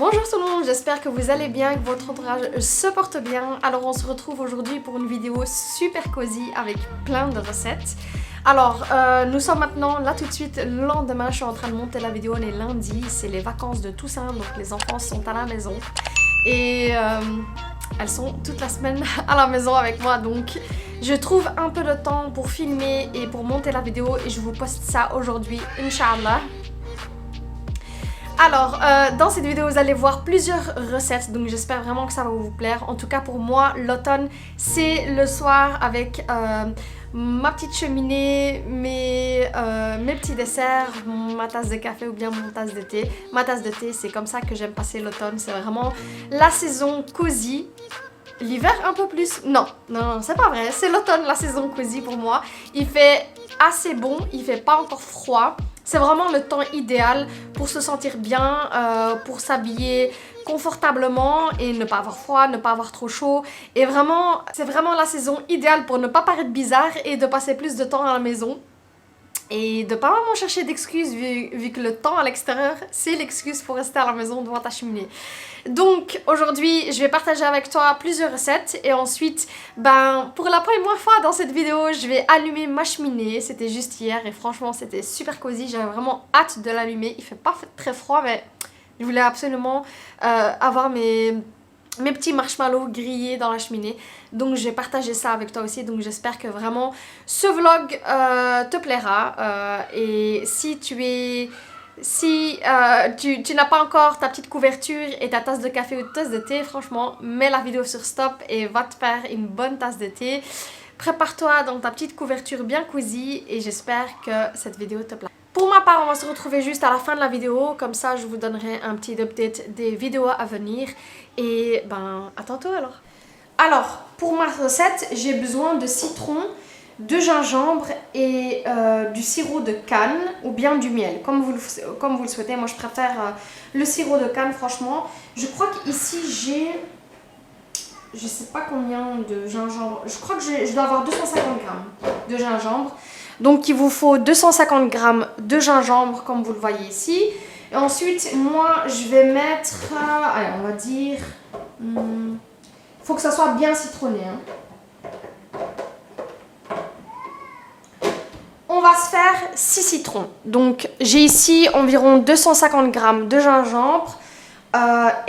Bonjour tout le monde, j'espère que vous allez bien, que votre entourage se porte bien. Alors on se retrouve aujourd'hui pour une vidéo super cosy avec plein de recettes. Alors nous sommes maintenant là tout de suite, le lendemain je suis en train de monter la vidéo, on est lundi, c'est les vacances de Toussaint, donc les enfants sont à la maison. Et elles sont toute la semaine à la maison avec moi, donc je trouve un peu de temps pour filmer et pour monter la vidéo et je vous poste ça aujourd'hui, Inch'Allah. Alors, dans cette vidéo, vous allez voir plusieurs recettes, donc j'espère vraiment que ça va vous plaire. En tout cas, pour moi, l'automne, c'est le soir avec ma petite cheminée, mes petits desserts, ma tasse de café ou bien mon tasse de thé. Ma tasse de thé, c'est comme ça que j'aime passer l'automne, c'est vraiment la saison cosy. L'hiver un peu plus, non, c'est pas vrai, c'est l'automne, la saison cosy pour moi. Il fait assez bon, il fait pas encore froid. C'est vraiment le temps idéal pour se sentir bien, pour s'habiller confortablement et ne pas avoir froid, ne pas avoir trop chaud. Et vraiment, c'est vraiment la saison idéale pour ne pas paraître bizarre et de passer plus de temps à la maison. Et de pas vraiment chercher d'excuses vu que le temps à l'extérieur, c'est l'excuse pour rester à la maison devant ta cheminée. Donc aujourd'hui, je vais partager avec toi plusieurs recettes et ensuite, pour la première fois dans cette vidéo, je vais allumer ma cheminée. C'était juste hier et franchement, c'était super cosy. J'avais vraiment hâte de l'allumer. Il fait pas très froid, mais je voulais absolument avoir mes petits marshmallows grillés dans la cheminée. Donc je vais partager ça avec toi aussi. Donc j'espère que vraiment ce vlog te plaira. Et si tu n'as pas encore ta petite couverture et ta tasse de café ou tasse de thé, franchement, mets la vidéo sur stop et va te faire une bonne tasse de thé. Prépare-toi dans ta petite couverture bien cosy et j'espère que cette vidéo te plaira. Pour ma part, on va se retrouver juste à la fin de la vidéo, comme ça je vous donnerai un petit update des vidéos à venir. Et à tantôt alors. Alors, pour ma recette, j'ai besoin de citron, de gingembre et du sirop de canne ou bien du miel, comme vous le souhaitez. Moi je préfère le sirop de canne, franchement. Je crois qu'ici j'ai, je sais pas combien de gingembre, je crois que je dois avoir 250 grammes de gingembre. Donc il vous faut 250 grammes de gingembre comme vous le voyez ici. Et ensuite moi je vais mettre, allez on va dire, faut que ça soit bien citronné. On va se faire 6 citrons. Donc j'ai ici environ 250 grammes de gingembre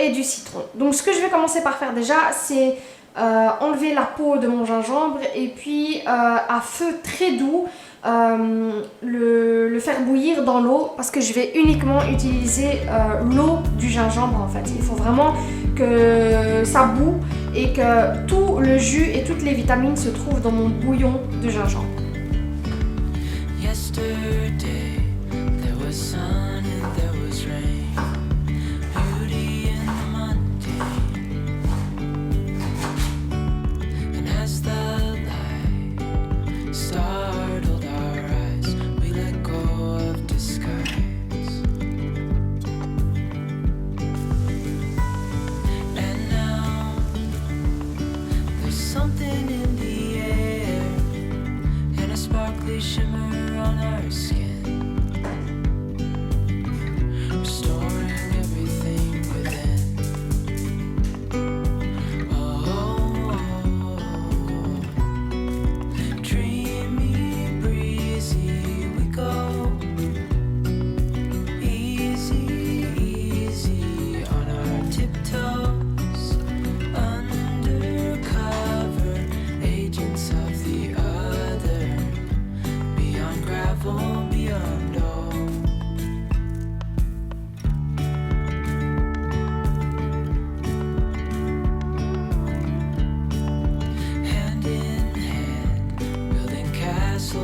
et du citron. Donc ce que je vais commencer par faire déjà, c'est enlever la peau de mon gingembre et puis à feu très doux, le faire bouillir dans l'eau parce que je vais uniquement utiliser l'eau du gingembre en fait. Il faut vraiment que ça bout et que tout le jus et toutes les vitamines se trouvent dans mon bouillon de gingembre. Yesterday there was sun and there was rain, beauty in the mundane. And as the light startled our eyes, we let go of disguise. And now there's something in the air and a sparkly shimmer on our skin, restoring everything within. Oh, dreamy, breezy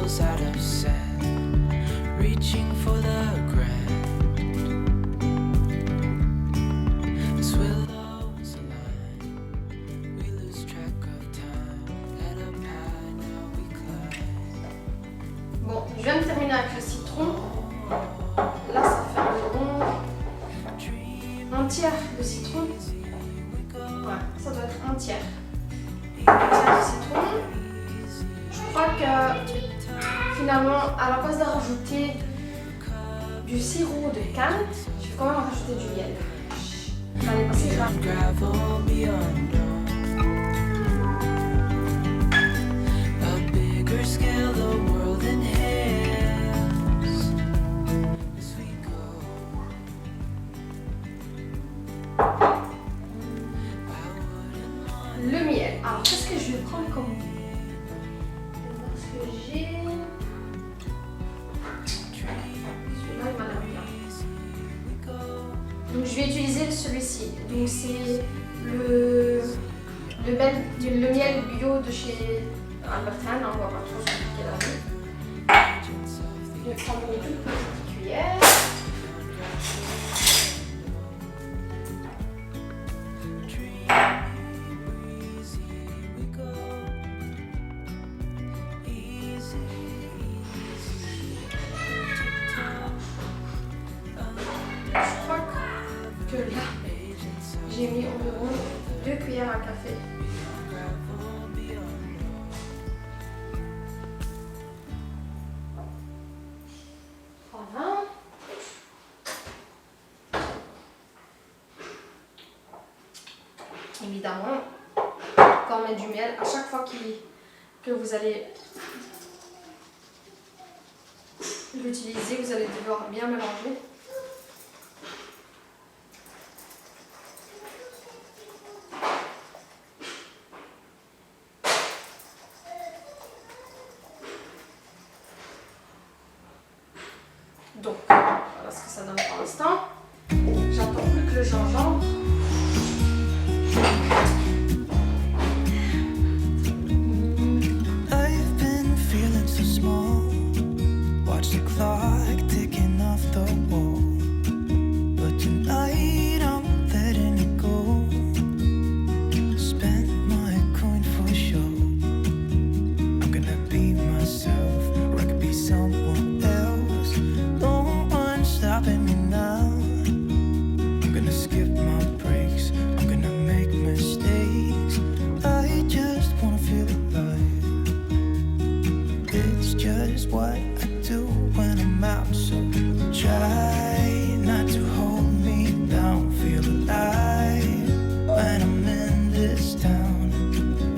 hills out of sand, reaching for the grand. As willows align, we lose track of time. Head up high, now we climb. Bon, je viens de terminer avec le citron. Là, ça fait environ un tiers de citron. Ouais, ça doit être un tiers. Un tiers de citron. Je crois que finalement, à la place de rajouter du sirop de canne, je vais quand même rajouter du miel. Allez, passer grave. Gravel beyond a bigger scale, the world inhales as we go. Le miel. Alors, qu'est-ce que je vais prendre comme miel? Parce que j'ai... Celui-là, il m'a l'air bien. Donc, je vais utiliser celui-ci. Donc, c'est le miel bio de chez Albertine. On va pas trop se compliquer la vie. Je vais prendre une toute petite cuillère. Je crois que là, j'ai mis environ 2 cuillères à café. Voilà. Évidemment, quand on met du miel, à chaque fois que vous allez l'utiliser, vous allez devoir bien mélanger. Donc, voilà ce que ça donne pour l'instant. J'attends plus que le gingembre. I've been feeling so small. Watch the clock ticking off the wall. But tonight I'm letting it go. Spend my coin for sure. I'm gonna be myself, or I could be someone else. No one's stopping me now. I'm gonna skip my breaks. I'm gonna make mistakes. I just wanna feel alive. It's just what I do when I'm out. So try not to hold me down. Feel alive when I'm in this town.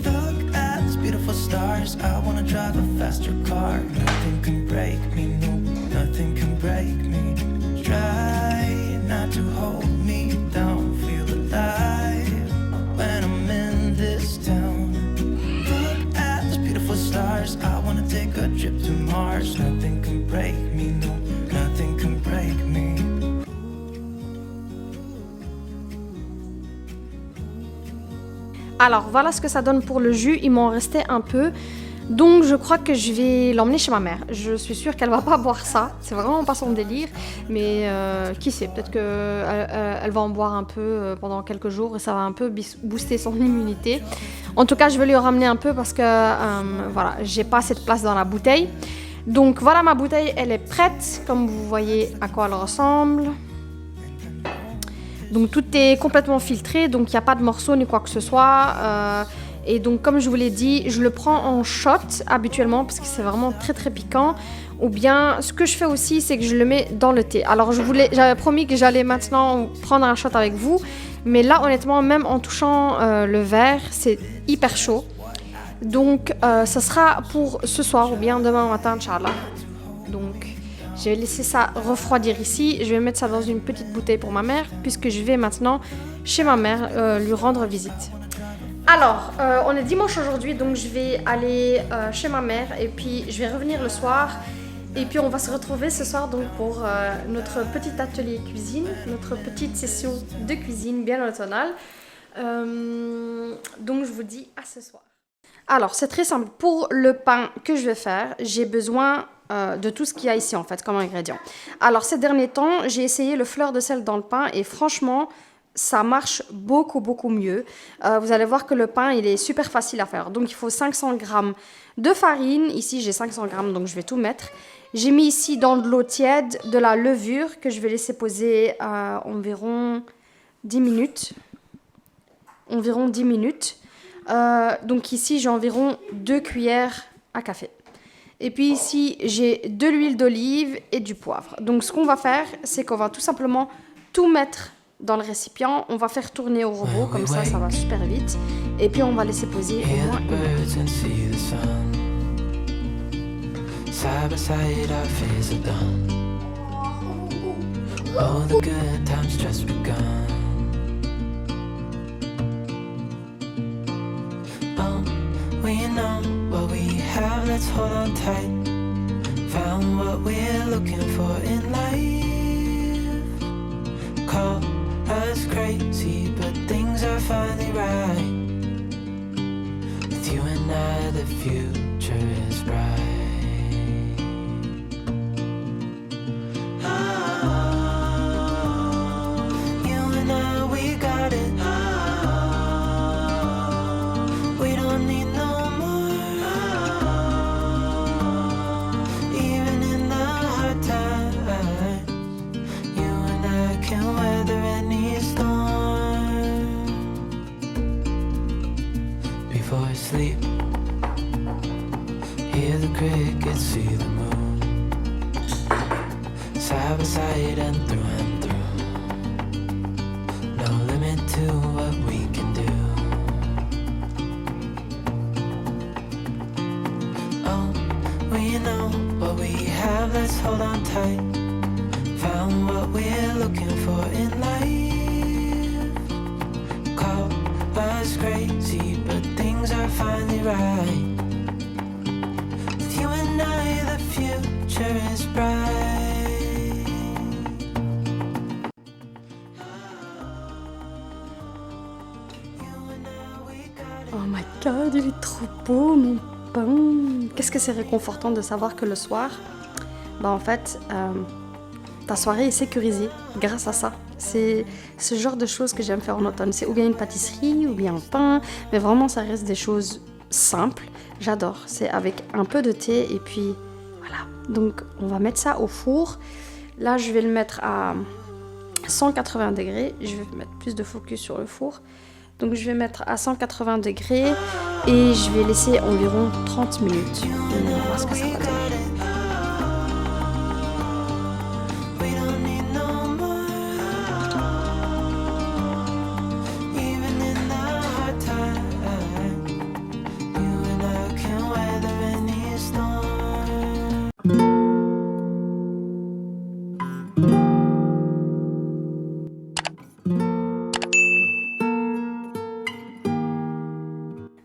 Look at these beautiful stars. I wanna drive a faster car. Nothing can break me, no, nothing can break me. Try not to hold me down. Feel alive when I'm in this town. Look at these beautiful stars. I wanna take a trip to Mars. Nothing can break me, no, nothing can break me. Alors voilà ce que ça donne pour le jus, il m'en restait un peu. Donc je crois que je vais l'emmener chez ma mère. Je suis sûre qu'elle va pas boire ça, c'est vraiment pas son délire. Mais qui sait, peut-être qu'elle va en boire un peu pendant quelques jours et ça va un peu booster son immunité. En tout cas je vais lui ramener un peu parce que voilà, j'ai pas assez de place dans la bouteille. Donc voilà, ma bouteille elle est prête, comme vous voyez à quoi elle ressemble. Donc tout est complètement filtré, donc il n'y a pas de morceaux ni quoi que ce soit. Et donc comme je vous l'ai dit, je le prends en shot habituellement parce que c'est vraiment très très piquant. Ou bien ce que je fais aussi, c'est que je le mets dans le thé. Alors j'avais promis que j'allais maintenant prendre un shot avec vous. Mais là honnêtement, même en touchant le verre, c'est hyper chaud. Donc ça sera pour ce soir ou bien demain matin, Inch'Allah. Donc je vais laisser ça refroidir ici. Je vais mettre ça dans une petite bouteille pour ma mère puisque je vais maintenant chez ma mère lui rendre visite. Alors, on est dimanche aujourd'hui, donc je vais aller chez ma mère et puis je vais revenir le soir. Et puis on va se retrouver ce soir donc pour notre petit atelier cuisine, notre petite session de cuisine bien automnale. Donc je vous dis à ce soir. Alors, c'est très simple. Pour le pain que je vais faire, j'ai besoin de tout ce qu'il y a ici, en fait, comme ingrédient. Alors, ces derniers temps, j'ai essayé le fleur de sel dans le pain et franchement, ça marche beaucoup, beaucoup mieux. Vous allez voir que le pain, il est super facile à faire. Donc, il faut 500 grammes de farine. Ici, j'ai 500 grammes, donc je vais tout mettre. J'ai mis ici dans de l'eau tiède de la levure que je vais laisser poser environ 10 minutes. Environ 10 minutes. Donc ici, j'ai environ 2 cuillères à café. Et puis ici, j'ai de l'huile d'olive et du poivre. Donc ce qu'on va faire, c'est qu'on va tout simplement tout mettre dans le récipient. On va faire tourner au robot, comme ça va super vite. Et puis on va laisser poser au moins une minute. Side by side, our fears are done. Oh, the good times just begun. Oh, we know what we have, let's hold on tight. Found what we're looking for in life. Call us crazy, but things are finally right. With you and I, the future is bright. Sleep, hear the crickets, see the moon, side by side and through, no limit to what we can do. Oh, we know what we have, let's hold on tight. Found what we're looking for in life. Call us crazy, but things are finally right. With you and I, the future is bright. Oh my god, il est trop beau mon pain. Qu'est-ce que c'est réconfortant de savoir que le soir, en fait, ta soirée est sécurisée grâce à ça. C'est ce genre de choses que j'aime faire en automne. C'est ou bien une pâtisserie, ou bien un pain. Mais vraiment, ça reste des choses simples. J'adore. C'est avec un peu de thé et puis voilà. Donc, on va mettre ça au four. Là, je vais le mettre à 180 degrés. Je vais mettre plus de focus sur le four. Donc, je vais mettre à 180 degrés et je vais laisser environ 30 minutes. On va voir ce que ça va donner.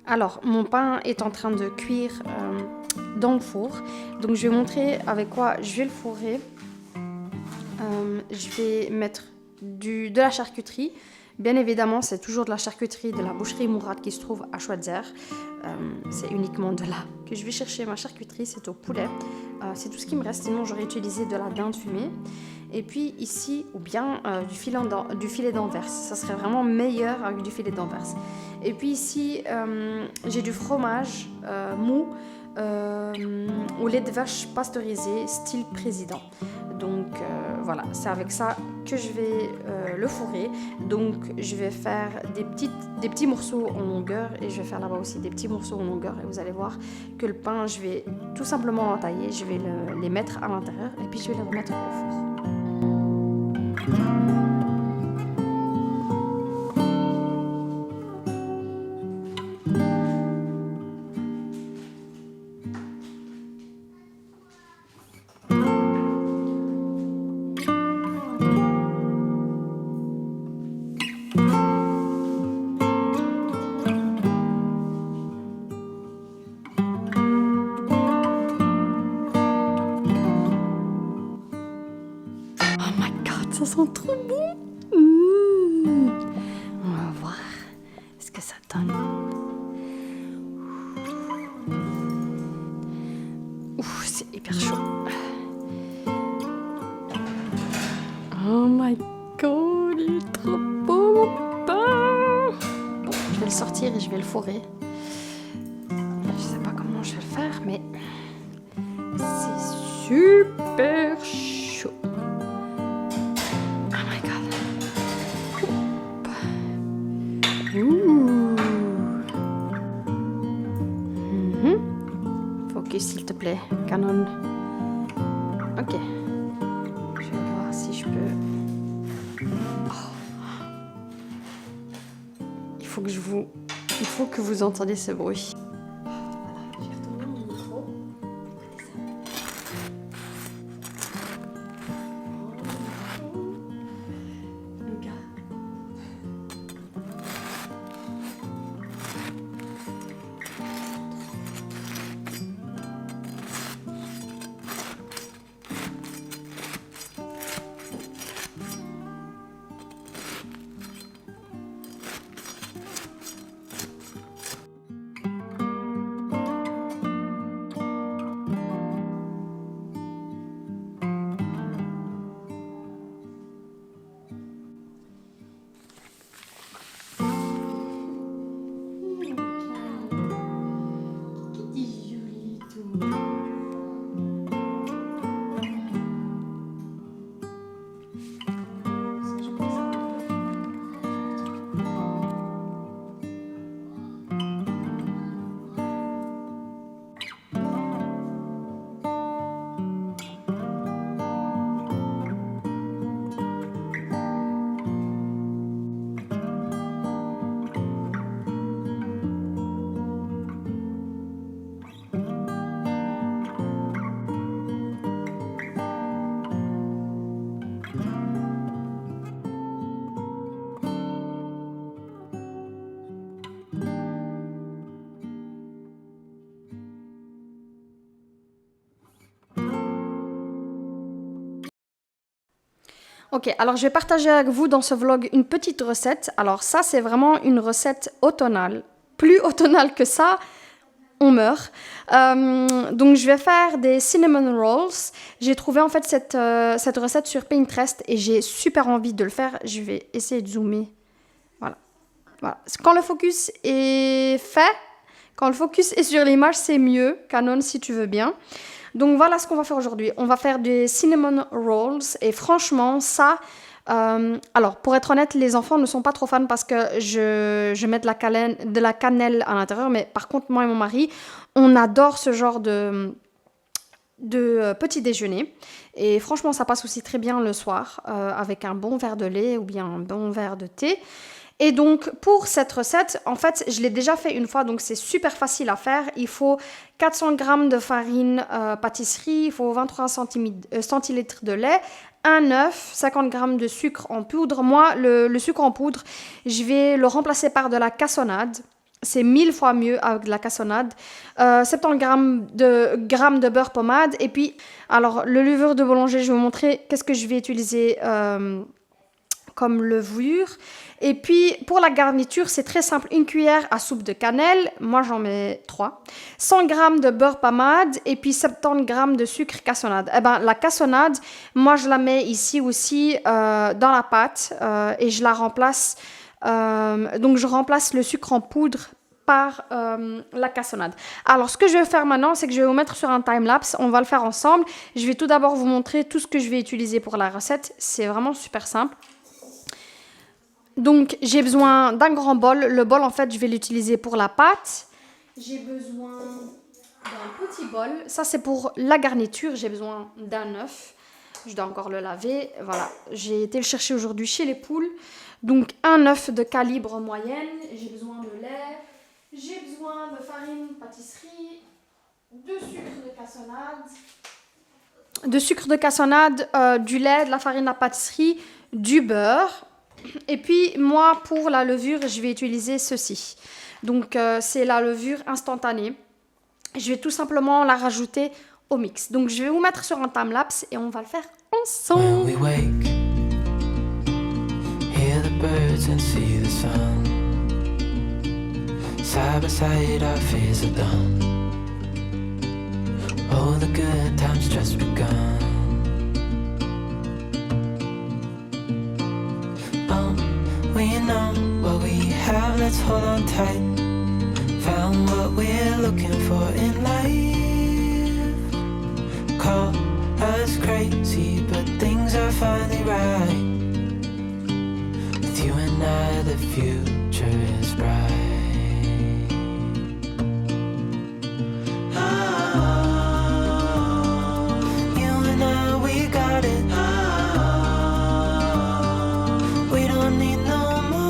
Alors, mon pain est en train de cuire dans le four. Donc, je vais montrer avec quoi je vais le fourrer. Je vais mettre de la charcuterie. Bien évidemment, c'est toujours de la charcuterie de la boucherie Mourad qui se trouve à Schweitzer. C'est uniquement de là que je vais chercher ma charcuterie, c'est au poulet. C'est tout ce qui me reste, sinon j'aurais utilisé de la dinde fumée. Et puis ici, ou bien du filet d'Anvers. Ça serait vraiment meilleur avec du filet d'Anvers. Et puis ici, j'ai du fromage mou au lait de vache pasteurisé, style président. Donc voilà, c'est avec ça que je vais le fourrer. Donc je vais faire des petits morceaux en longueur et je vais faire là-bas aussi des petits morceaux en longueur. Et vous allez voir que le pain, je vais tout simplement l'entailler, je vais les mettre à l'intérieur et puis je vais les remettre au four. Ça sent trop bon. On va voir ce que ça donne. hyper chaud. Oh my god, il est trop beau mon pain. Bon, je vais le sortir et je vais le fourrer. Je sais pas comment je vais le faire, mais c'est super chaud. Oh my god. Ouh. Focus s'il te plaît, Canon. Ok. Je vais voir si je peux. Oh. Il faut que vous entendiez ce bruit. J'ai retourné mon micro. Le gars. Ok, alors je vais partager avec vous dans ce vlog une petite recette. Alors ça, c'est vraiment une recette automnale. Plus automnale que ça, on meurt. Donc je vais faire des cinnamon rolls. J'ai trouvé en fait cette recette sur Pinterest et j'ai super envie de le faire. Je vais essayer de zoomer. Voilà. Quand le focus est fait, quand le focus est sur l'image, c'est mieux. Canon, si tu veux bien. Donc voilà ce qu'on va faire aujourd'hui. On va faire des cinnamon rolls et franchement ça, alors pour être honnête, les enfants ne sont pas trop fans parce que je mets de la cannelle à l'intérieur, mais par contre moi et mon mari, on adore ce genre de petit déjeuner et franchement ça passe aussi très bien le soir avec un bon verre de lait ou bien un bon verre de thé. Et donc, pour cette recette, en fait, je l'ai déjà fait une fois, donc c'est super facile à faire. Il faut 400 g de farine pâtisserie, il faut 23 centilitres de lait, un œuf, 50 g de sucre en poudre. Moi, le sucre en poudre, je vais le remplacer par de la cassonade. C'est 1000 fois mieux avec de la cassonade. 70 g de beurre pommade. Et puis, alors, le levure de boulanger, je vais vous montrer qu'est-ce que je vais utiliser comme levure. Et puis, pour la garniture, c'est très simple. Une cuillère à soupe de cannelle. Moi, j'en mets 3. 100 g de beurre pommade. Et puis, 70 g de sucre cassonade. Eh ben, la cassonade, moi, je la mets ici aussi dans la pâte. Et je la remplace. Donc, je remplace le sucre en poudre par la cassonade. Alors, ce que je vais faire maintenant, c'est que je vais vous mettre sur un time-lapse. On va le faire ensemble. Je vais tout d'abord vous montrer tout ce que je vais utiliser pour la recette. C'est vraiment super simple. Donc, j'ai besoin d'un grand bol. Le bol, en fait, je vais l'utiliser pour la pâte. J'ai besoin d'un petit bol. Ça, c'est pour la garniture. J'ai besoin d'un œuf. Je dois encore le laver. Voilà. J'ai été le chercher aujourd'hui chez les poules. Donc, un œuf de calibre moyenne. J'ai besoin de lait. J'ai besoin de farine pâtisserie. De sucre de cassonade. Du lait, de la farine à pâtisserie. Du beurre. Et puis, moi, pour la levure, je vais utiliser ceci. Donc, c'est la levure instantanée. Je vais tout simplement la rajouter au mix. Donc, je vais vous mettre sur un time-lapse et on va le faire ensemble. When we wake, hear the birds and see the sun. Side by side, our fears are done. Oh, the good times just begun. We know what we have, let's hold on tight. Found what we're looking for in life. Call us crazy, but things are finally right. With you and I, the future is bright. You and I, we got it. We don't need no more.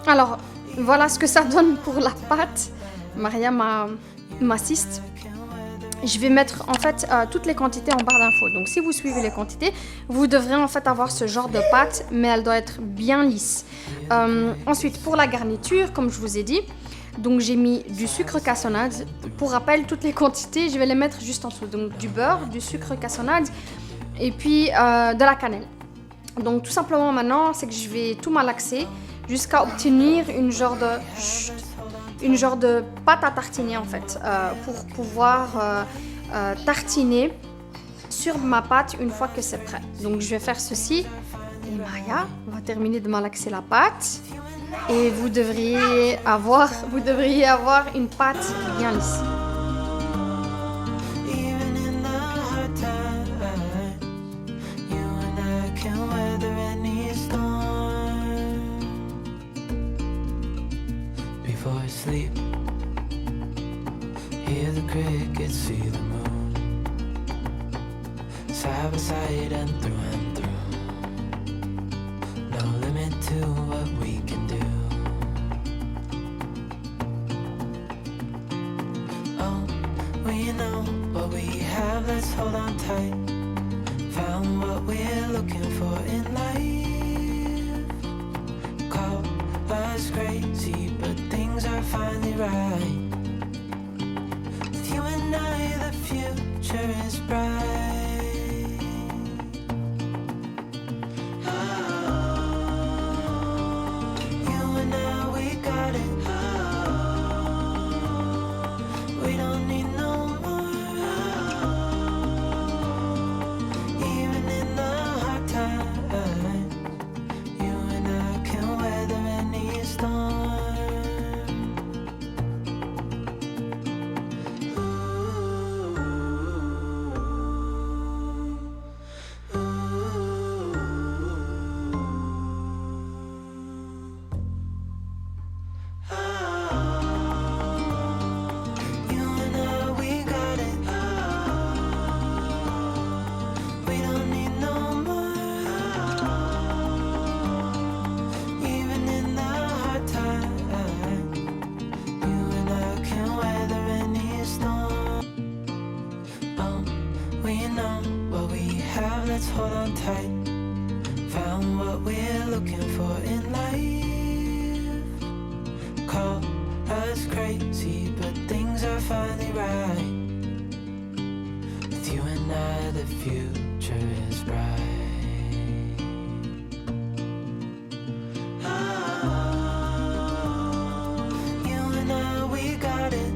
Alors, voilà ce que ça donne pour la pâte. Maria m'assiste. Je vais mettre en fait toutes les quantités en barre d'infos. Donc si vous suivez les quantités, vous devrez en fait avoir ce genre de pâte, mais elle doit être bien lisse. Ensuite, pour la garniture, comme je vous ai dit, donc j'ai mis du sucre cassonade. Pour rappel, toutes les quantités, je vais les mettre juste en dessous. Donc du beurre, du sucre cassonade et puis de la cannelle. Donc tout simplement maintenant, c'est que je vais tout malaxer jusqu'à obtenir une genre de pâte à tartiner en fait, pour pouvoir tartiner sur ma pâte une fois que c'est prêt. Donc je vais faire ceci et Maria va terminer de malaxer la pâte et vous devriez avoir une pâte bien lisse. Sleep, hear the crickets, see the moon, side by side and through, no limit to what we can do. Oh, we know what we have, let's hold on tight. Found what we're looking for in life. Call us crazy, but things are finally right. With you and I, the future is bright. You and I, we got it. We don't need no more. Even in the hard time, you and I can weather any storm. Let's hold on tight. Found what we're looking for in life. Call us crazy, but things are finally right. With you and I, the future is bright. You and I, we got it.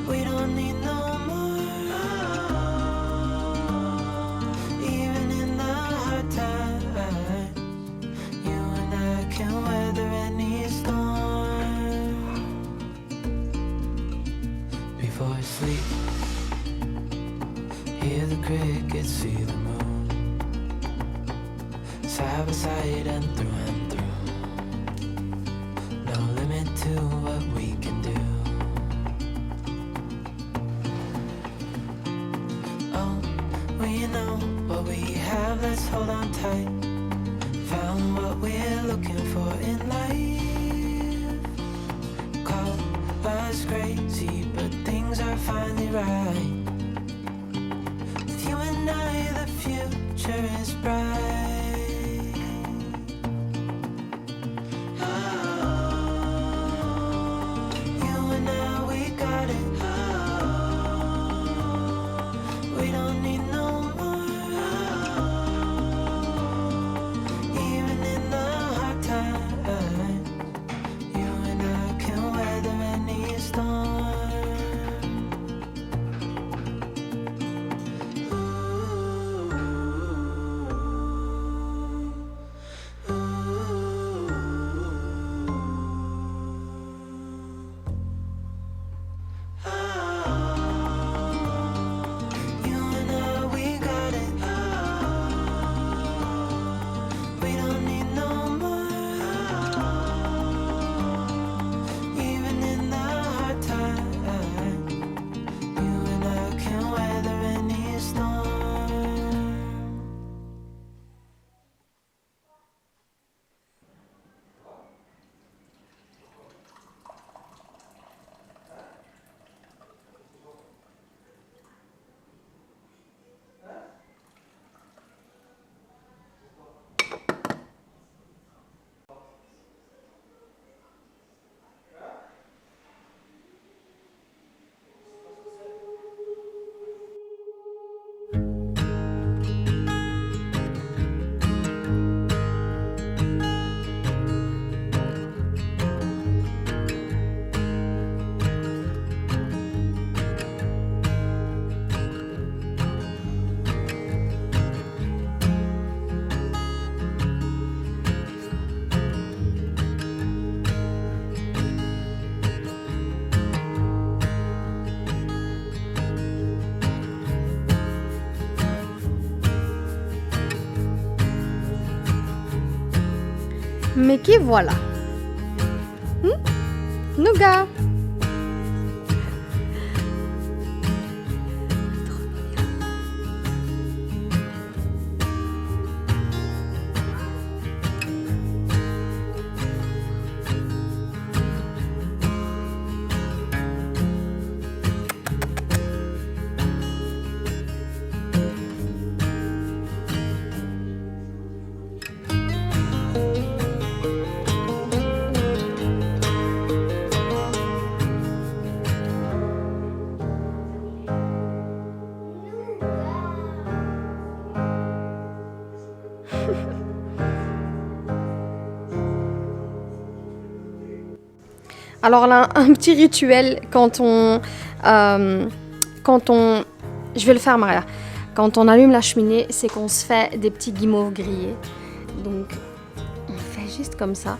We don't need no more. Before I sleep, hear the crickets, see the moon, side by side and through, no limit to what we can do. Oh, we know what we have, let's hold on tight. Found what we're looking for in life. Call us crazy, but things are finally right. With you and I, the future is bright. You and I, we got it. We don't need no more. Even in the hard time, you and I can weather any Mais qui voilà. Nougat. Alors là, un petit rituel quand on... Je vais le faire, Maria. Quand on allume la cheminée, c'est qu'on se fait des petits guimauves grillés. Donc, on fait juste comme ça.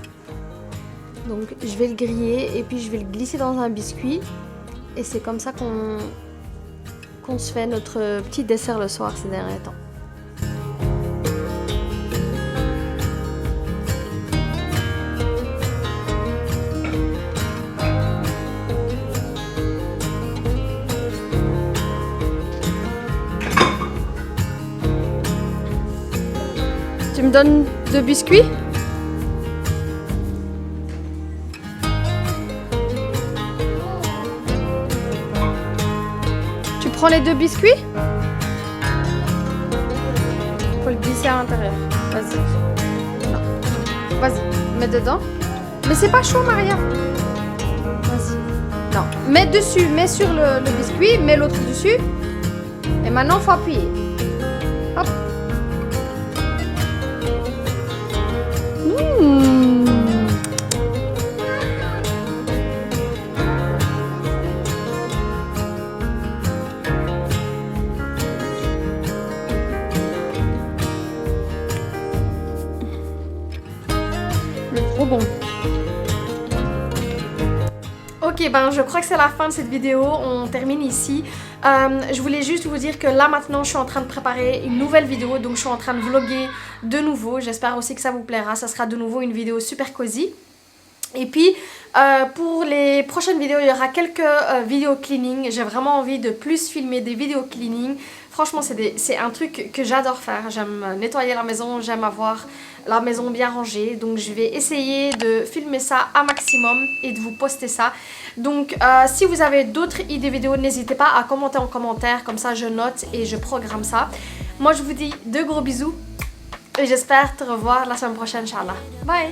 Donc, je vais le griller et puis je vais le glisser dans un biscuit. Et c'est comme ça qu'on se fait notre petit dessert le soir ces derniers temps. Tu me donnes 2 biscuits? Tu prends les 2 biscuits? Faut le glisser à l'intérieur. Vas-y. Non. Vas-y, mets dedans. Mais c'est pas chaud, Maria. Vas-y. Non, mets dessus, mets sur le biscuit, mets l'autre dessus. Et maintenant, faut appuyer. Hop. Trop bon. Ok, ben je crois que c'est la fin de cette vidéo, on termine ici. Je voulais juste vous dire que là maintenant je suis en train de préparer une nouvelle vidéo, donc je suis en train de vlogger de nouveau. J'espère aussi que ça vous plaira, ça sera de nouveau une vidéo super cosy. Et puis pour les prochaines vidéos, il y aura quelques vidéos cleaning. J'ai vraiment envie de plus filmer des vidéos cleaning. Franchement, c'est un truc que j'adore faire. J'aime nettoyer la maison, j'aime avoir la maison bien rangée. Donc je vais essayer de filmer ça à maximum et de vous poster ça. Donc si vous avez d'autres idées vidéos, n'hésitez pas à commenter en commentaire. Comme ça, je note et je programme ça. Moi, je vous dis de gros bisous. Et j'espère te revoir la semaine prochaine, Inch'Allah. Bye!